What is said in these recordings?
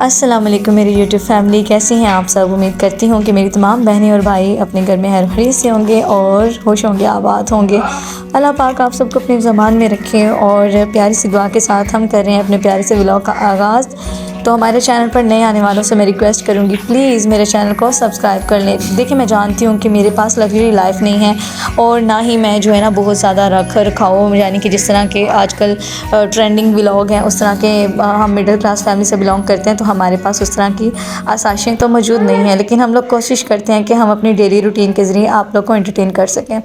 अस्सलाम वालेकुम मेरी यूट्यूब फैमिली, कैसी हैं आप सब। उम्मीद करती हूँ कि मेरी तमाम बहनें और भाई अपने घर में हर खरीद से होंगे और खुश होंगे, आबाद होंगे। अल्लाह पाक आप सबको अपनी ज़बान में रखें। और प्यारी सी दुआ के साथ हम कर रहे हैं अपने प्यारे से व्लॉग का आगाज़। तो हमारे चैनल पर नए आने वालों से मैं रिक्वेस्ट करूँगी, प्लीज़ मेरे चैनल को सब्सक्राइब कर लें। देखिए, मैं जानती हूँ कि मेरे पास लग्जरी लाइफ नहीं है और ना ही मैं जो है ना बहुत ज़्यादा रख रखाव, यानी कि जिस तरह के आजकल ट्रेंडिंग व्लॉग हैं उस तरह के हम मिडिल क्लास फैमिली से बिलोंग करते हैं, तो हमारे पास उस तरह की आसाइशें तो मौजूद नहीं हैं। लेकिन हम लोग कोशिश करते हैं कि हम अपनी डेली रूटीन के ज़रिए आप लोग को एंटरटेन कर सकें।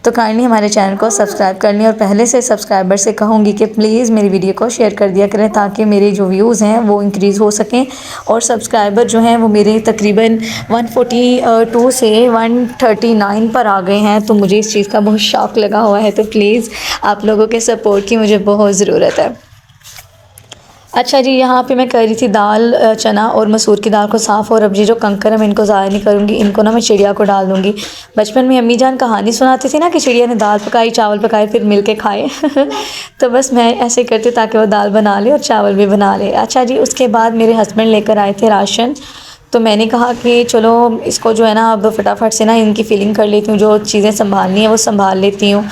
तो काइंडली हमारे चैनल को सब्सक्राइब कर लें और पहले से सब्सक्राइबर से कहूँगी कि प्लीज़ मेरी वीडियो को शेयर कर दिया करें ताकि मेरे जो व्यूज़ हैं वो इंक्रीज़ हो सकें। और सब्सक्राइबर जो हैं वो मेरे तकरीबन 142 से 139 पर आ गए हैं, तो मुझे इस चीज़ का बहुत शौक लगा हुआ है। तो प्लीज़ आप लोगों के सपोर्ट की मुझे बहुत ज़रूरत है। अच्छा जी, यहाँ पे मैं कर रही थी दाल, चना और मसूर की दाल को साफ़। और अब ये जो कंकर है मैं इनको ज़ाया नहीं करूँगी, इनको ना मैं चिड़िया को डाल दूँगी। बचपन में अम्मी जान कहानी सुनाती थी ना कि चिड़िया ने दाल पकाई, चावल पकाए, फिर मिल के खाए तो बस मैं ऐसे करती ताकि वो दाल बना ले और चावल भी बना ले। अच्छा जी, उसके बाद मेरे हस्बैंड लेकर आए थे राशन, तो मैंने कहा कि चलो इसको जो है ना अब फटाफट से ना इनकी फ़िलिंग कर लेती हूँ, जो चीज़ें संभालनी है वो संभाल लेती हूँ।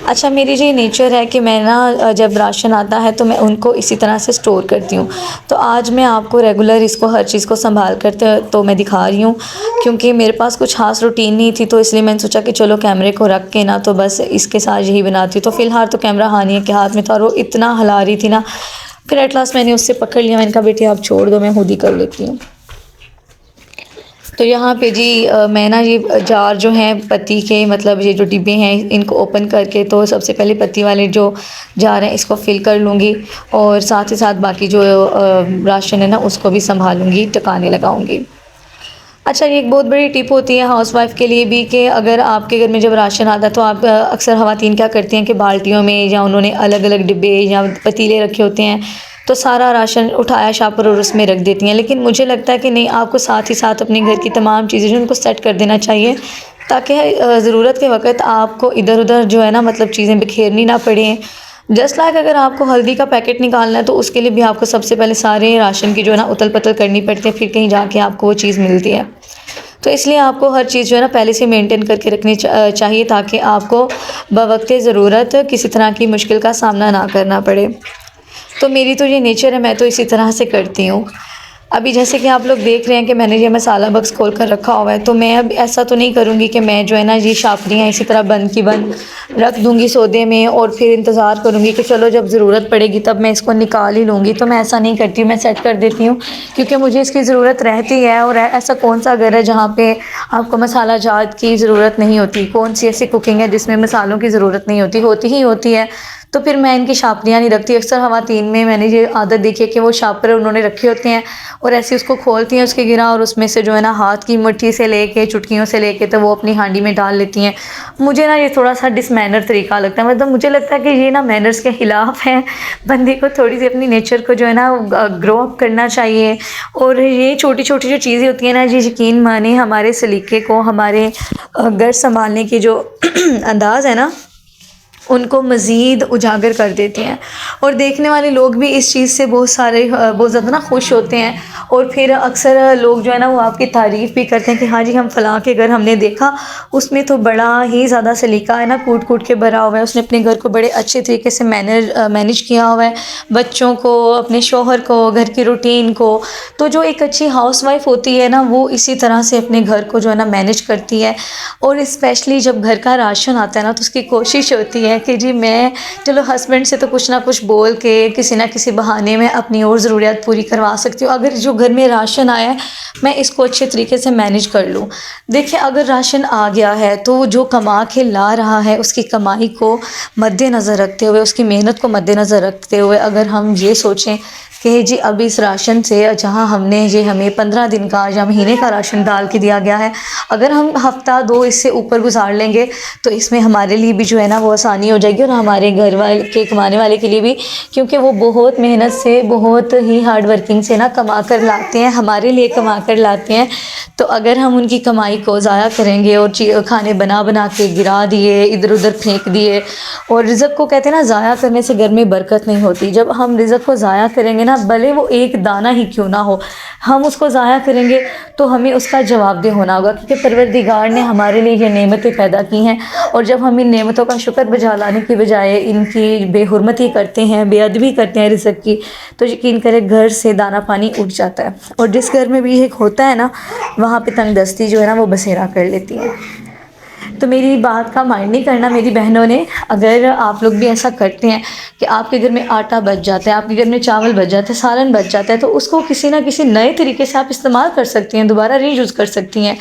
अच्छा, मेरी जो नेचर है कि मैं ना जब राशन आता है तो मैं उनको इसी तरह से स्टोर करती हूँ। तो आज मैं आपको रेगुलर इसको हर चीज़ को संभाल कर तो मैं दिखा रही हूँ, क्योंकि मेरे पास कुछ ख़ास रूटीन नहीं थी, तो इसलिए मैंने सोचा कि चलो कैमरे को रख के ना तो बस इसके साथ यही बनाती हूँ। तो फ़िलहाल तो कैमरा हानिया के हाथ में था और वो इतना हिला रही थी ना, फिर एट लास्ट मैंने उससे पकड़ लिया। मैंने कहा बेटी आप छोड़ दो, मैं खुद ही कर लेती हूँ। तो यहाँ पे जी मैं ना ये जार जो हैं पत्ती के, मतलब ये जो डिब्बे हैं इनको ओपन करके तो सबसे पहले पत्ती वाले जो जार हैं इसको फिल कर लूँगी और साथ ही साथ बाकी जो राशन है ना उसको भी संभालूँगी, टकाने लगाऊँगी। अच्छा, ये एक बहुत बड़ी टिप होती है हाउसवाइफ़ के लिए भी कि अगर आपके घर में जब राशन आता है तो आप अक्सर ख़वातीन क्या करती हैं कि बाल्टियों में या उन्होंने अलग अलग डिब्बे या पतीले रखे होते हैं, तो सारा राशन उठाया शापर और उसमें रख देती हैं। लेकिन मुझे लगता है कि नहीं, आपको साथ ही साथ अपने घर की तमाम चीज़ें जो उनको सेट कर देना चाहिए ताकि ज़रूरत के वक्त आपको इधर उधर जो है ना मतलब चीज़ें बिखेरनी ना पड़ें। जस्ट लाइक अगर आपको हल्दी का पैकेट निकालना है तो उसके लिए भी आपको सबसे पहले सारे राशन की जो है ना उतल पतल करनी पड़ती है, फिर कहीं जाके आपको वो चीज़ मिलती है। तो इसलिए आपको हर चीज़ जो है ना पहले से मेंटेन करके रखनी चाहिए ताकि आपको बवक़्त ज़रूरत किसी तरह की मुश्किल का सामना ना करना पड़े। तो मेरी तो ये नेचर है, मैं तो इसी तरह से करती हूँ। अभी जैसे कि आप लोग देख रहे हैं कि मैंने ये मसाला बक्स खोल कर रखा हुआ है, तो मैं अब ऐसा तो नहीं करूँगी कि मैं जो है ना ये शापड़ियाँ इसी तरह बंद की बंद रख दूँगी सौदे में और फिर इंतज़ार करूँगी कि चलो जब ज़रूरत पड़ेगी तब मैं इसको निकाल ही लूँगी। तो मैं ऐसा नहीं करती हूँ, मैं सेट कर देती हूँ क्योंकि मुझे इसकी ज़रूरत रहती है। और ऐसा कौन सा घर है जहाँ पर आपको मसाला जात की ज़रूरत नहीं होती? कौन सी ऐसी कुकिंग है जिसमें मसालों की ज़रूरत नहीं होती? होती ही होती है। तो फिर मैं इनकी शापड़ियाँ नहीं रखती। अक्सर ख़वातीन में मैंने ये आदत देखी है कि वो शापर उन्होंने रखे होते हैं और ऐसे उसको खोलती हैं उसके गिरा और उसमें से जो है ना हाथ की मुट्ठी से लेके चुटकियों से लेके तो वो अपनी हांडी में डाल लेती हैं। मुझे ना ये थोड़ा सा डिसमैनर तरीका लगता है, मतलब मुझे लगता है कि ये ना मैनर्स के ख़िलाफ़ है। बंदे को थोड़ी सी अपनी नेचर को जो है ना ग्रो अप करना चाहिए। और ये छोटी छोटी जो चीज़ें होती हैं ना, ये यकीन माने हमारे सलीके को, हमारे घर संभालने की जो अंदाज़ है ना उनको मज़ीद उजागर कर देते हैं। और देखने वाले लोग भी इस चीज़ से बहुत ज़्यादा ना खुश होते हैं। और फिर अक्सर लोग जो है ना वो आपकी तारीफ़ भी करते हैं कि हाँ जी, हम फ़लाँ के घर हमने देखा, उसमें तो बड़ा ही ज़्यादा सलीका है ना, कूट कूट के भरा हुआ है, उसने अपने घर को बड़े अच्छे तरीके से मैनेज किया हुआ है, बच्चों को, अपने शौहर को, घर की रूटीन को। तो जो एक अच्छी हाउसवाइफ़ होती है ना वो इसी तरह से अपने घर को जो है ना मैनेज करती है। और स्पेशली जब घर का राशन आता है ना तो उसकी कोशिश होती है कि जी मैं चलो हस्बैंड से तो कुछ ना कुछ बोल के किसी ना किसी बहाने में अपनी और ज़रूरियात पूरी करवा सकती हूँ। अगर जो घर में राशन आया है मैं इसको अच्छे तरीके से मैनेज कर लूँ। देखिए, अगर राशन आ गया है तो जो कमा के ला रहा है उसकी कमाई को मद्देनज़र रखते हुए, उसकी मेहनत को मद्देनज़र रखते हुए अगर हम ये सोचें कि जी अब इस राशन से जहाँ हमें 15 दिन का या महीने का राशन डाल के दिया गया है, अगर हम हफ़्ता 2 इससे ऊपर गुजार लेंगे तो इसमें हमारे लिए भी जो है ना वो आसानी हो जाएगी और हमारे घर वाले के कमाने वाले के लिए भी, क्योंकि वो बहुत मेहनत से, बहुत ही हार्ड वर्किंग से ना कमा कर लाते हैं, हमारे लिए कमा कर लाते हैं। तो अगर हम उनकी कमाई को ज़ाया करेंगे और खाने बना बना के गिरा दिए, इधर उधर फेंक दिए, और रिज़्क़ को कहते हैं ना ज़ाया करने से घर में बरकत नहीं होती। जब हम रिज़्क़ को ज़ाया करेंगे ना, भले वो एक दाना ही क्यों ना हो, हम उसको ज़ाया करेंगे तो हमें उसका जवाबदेह होना होगा, क्योंकि परवरदिगार ने हमारे लिए ये नेमतें पैदा की हैं। और जब हम इन नेमतों का शुक्र बजा लाने की बजाय इनकी बेहुरमती करते हैं, बेअदबी करते हैं रिज़्क़ की, तो यकीन करें घर से दाना पानी उठ जाता है। और जिस घर में भी एक होता है ना, वहाँ पे तंगदस्ती जो है ना वो बसेरा कर लेती है। तो मेरी बात का माइंड नहीं करना मेरी बहनों ने। अगर आप लोग भी ऐसा करते हैं कि आपके घर में आटा बच जाता है, आपके घर में चावल बच जाता है, सालन बच जाता है, तो उसको किसी ना किसी नए तरीके से आप इस्तेमाल कर सकती हैं, दोबारा रीयूज़ कर सकती हैं।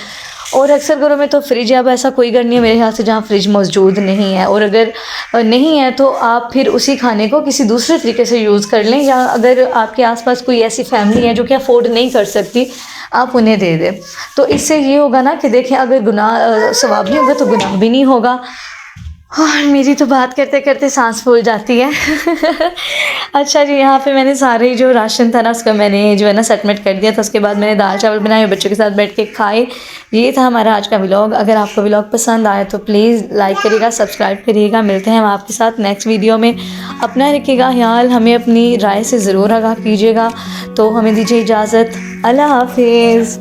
और अक्सर घरों में तो फ्रिज है, अब ऐसा कोई घर नहीं है मेरे ख्याल से जहाँ फ्रिज मौजूद नहीं है। और अगर नहीं है तो आप फिर उसी खाने को किसी दूसरे तरीके से यूज़ कर लें, या अगर आपके आसपास कोई ऐसी फैमिली है जो कि अफोर्ड नहीं कर सकती, आप उन्हें दे दें। तो इससे ये होगा ना कि देखें, अगर गुनाह सवाब नहीं होगा तो गुनाह भी नहीं होगा। और मेरी तो बात करते करते सांस फूल जाती है। अच्छा जी, यहाँ पे मैंने सारे जो राशन था ना उसका मैंने जो है ना सबमिट कर दिया था। उसके बाद मैंने दाल चावल बनाए, बच्चों के साथ बैठ के खाए। ये था हमारा आज का व्लॉग। अगर आपको व्लॉग पसंद आए तो प्लीज़ लाइक करिएगा, सब्सक्राइब करिएगा। मिलते हैं हम आपके साथ नेक्स्ट वीडियो में। अपना रखिएगा ख्याल, हमें अपनी राय से ज़रूर आगाह कीजिएगा। तो हमें दीजिए इजाज़त। अल्लाह हाफिज़।